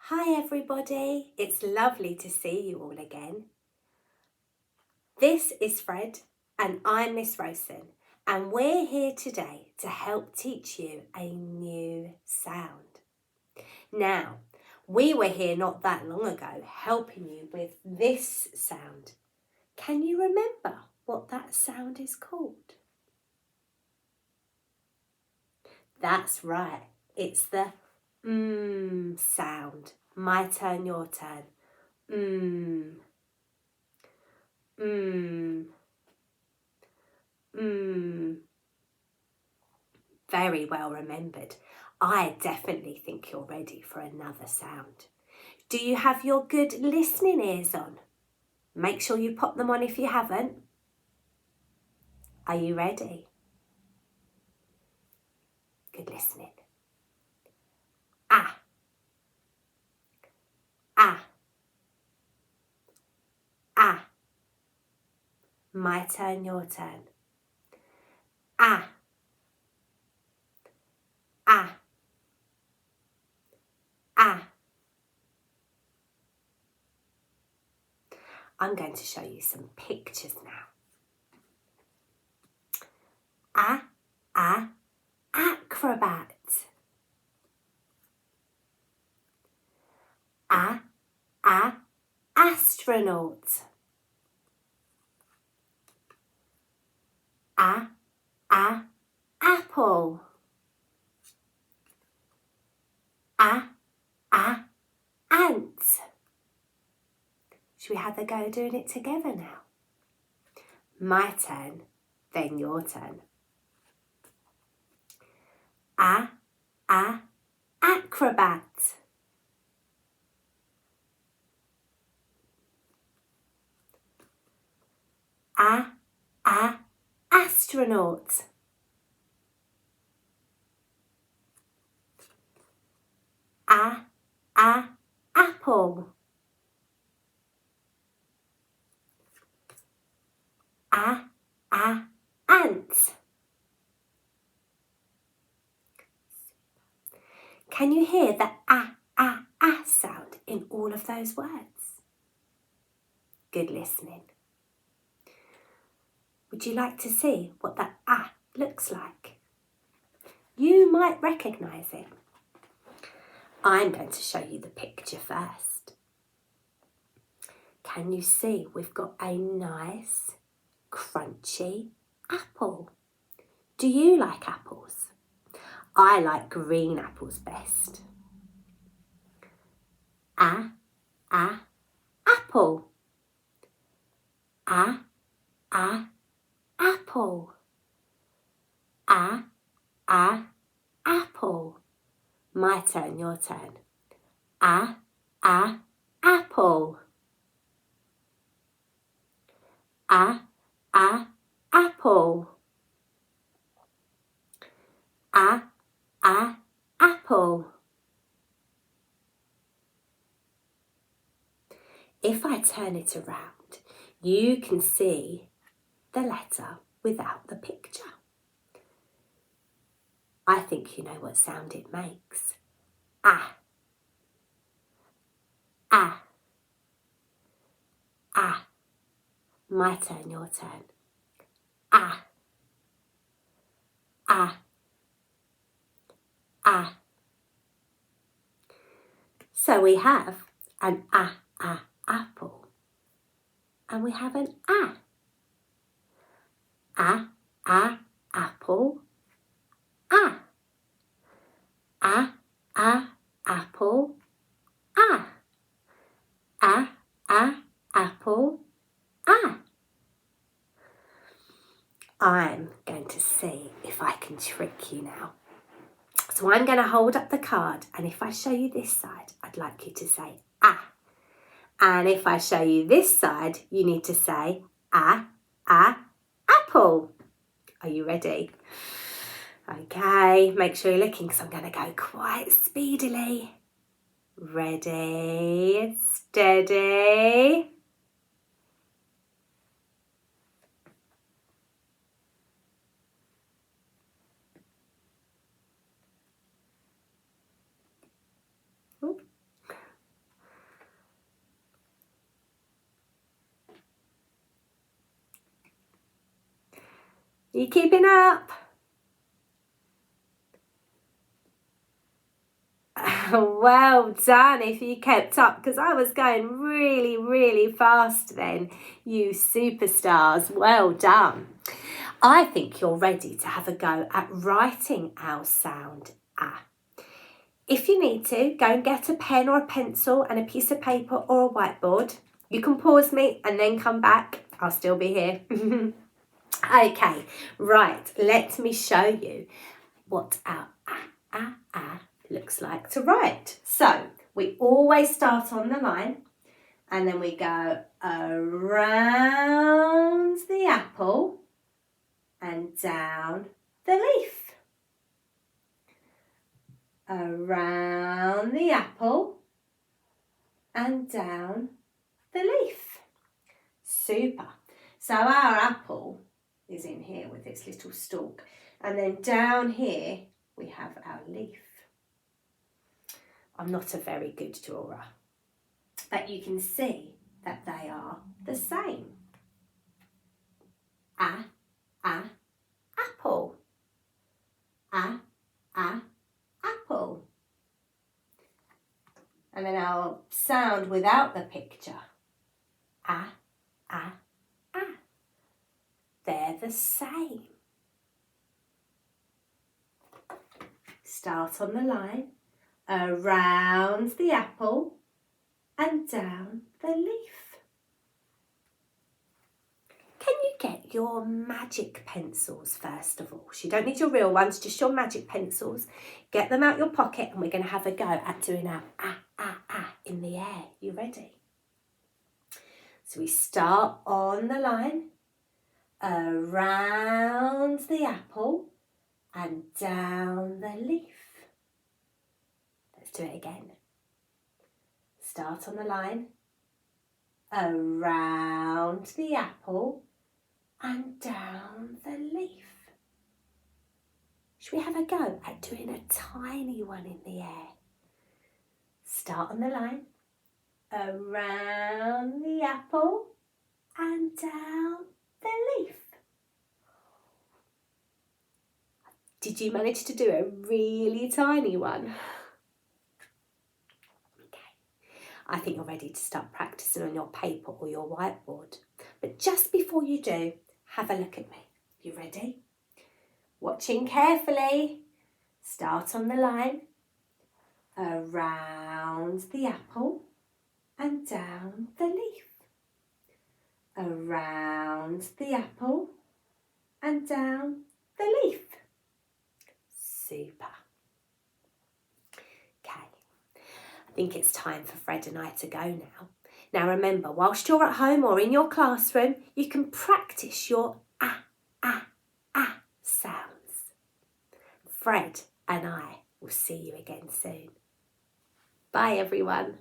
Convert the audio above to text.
Hi everybody, it's lovely to see you all again. This is Fred and I'm Miss Rosen, and we're here today to help teach you a new sound. Now, we were here not that long ago helping you with this sound. Can you remember what that sound is called? That's right, it's the sound. My turn, your turn. Very well remembered. I definitely think you're ready for another sound. Do you have your good listening ears on? Make sure you pop them on if you haven't. Are you ready? Good listening. Ah. Ah. Ah. My turn, your turn. Ah. Ah. Ah. I'm going to show you some pictures now. Ah. Ah. Acrobat. Ah. Ah. Astronaut. Ah. Ah. Apple. Ah. Ah. Ant. Should we have a go doing it together now? My turn, then your turn. Ah. Ah. Acrobat. Ah. Ah. Astronaut. Ah. Ah. Apple. Ah. Ah. Ant. Can you hear the ah sound in all of those words? Good listening. Would you like to see what that ah looks like? You might recognise it. I'm going to show you the picture first. Can you see we've got a nice, crunchy apple? Do you like apples? I like green apples best. Ah. Apple. Ah. Apple. Ah. Apple. My turn, your turn. Ah. Apple. Ah. Apple. Ah. Apple. If I turn it around, you can see the letter without the picture. I think you know what sound it makes. Ah. Ah. Ah. My turn, your turn. Ah. Ah. Ah. So we have an apple, and we have an ah. Ah. Apple. Ah. Ah. Apple. Ah. Apple. Ah. I'm going to see if I can trick you now. So I'm going to hold up the card, and if I show you this side, I'd like you to say ah. And if I show you this side, you need to say ah, apple. Are you ready? Okay, make sure you're looking because I'm going to go quite speedily. Ready, steady. Are you keeping up? Well done if you kept up, because I was going really, really fast then. You superstars, well done. I think you're ready to have a go at writing our sound ah. If you need to, go and get a pen or a pencil and a piece of paper or a whiteboard. You can pause me and then come back. I'll still be here. Okay, right, let me show you what our looks like to write. So we always start on the line and then we go around the apple and down the leaf. Around the apple and down the leaf. Super. So our apple is in here with its little stalk, and then down here we have our leaf. I'm not a very good drawer, but you can see that they are the same. Apple. Apple. And then our sound without the picture. They're the same. Start on the line, around the apple and down the leaf. Can you get your magic pencils first of all? So you don't need your real ones, just your magic pencils. Get them out your pocket and we're going to have a go at doing our in the air. You ready? So we start on the line, around the apple and down the leaf. Let's do it again. Start on the line, around the apple and down the leaf. Should we have a go at doing a tiny one in the air? Start on the line, around the apple and down the leaf. Did you manage to do a really tiny one? Okay, I think you're ready to start practicing on your paper or your whiteboard. But just before you do, have a look at me. You ready? Watching carefully. Start on the line, around the apple and down the leaf. Around the apple and down the leaf. Super. Okay, I think it's time for Fred and I to go now. Now remember, whilst you're at home or in your classroom, you can practice your sounds. Fred and I will see you again soon. Bye everyone.